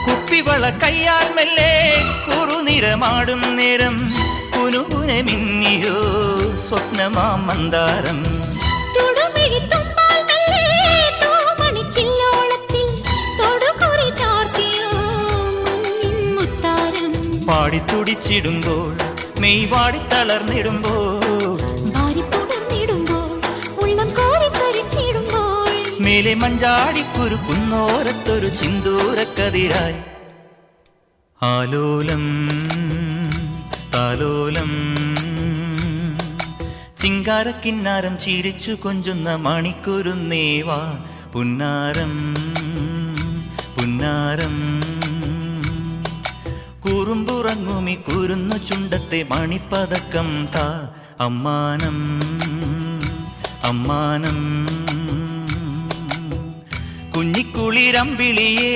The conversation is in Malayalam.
കുപ്പിവള കയ്യാൽ മെല്ലെ കുറുനിറമാടും നേരം കുനുകുനെ മിന്നിയോ സ്വപ്നമാം മന്ദാരം. പാടിത്തുടിച്ചിടുമ്പോൾ മെയ് വാടി തളർന്നിടുമ്പോൾ മേലെ മഞ്ചാടിക്കുരു കുന്നോരത്തൊരു ചിന്തൂരക്കതിരായി ആലോലം താലോലം. ചിങ്കാരക്കിന്നാരം ചിരിച്ചു കൊഞ്ചുന്ന മണിക്കുരുന്നേവാ പുന്നാരം പുന്നാരം. കുറുമ്പുറങ്ങുമി കുരുന്നു ചുണ്ടത്തെ മണിപ്പതക്കം താ അമ്മാനം അമ്മാനം. കുഞ്ഞിക്കുളിരമ്പിളിയേ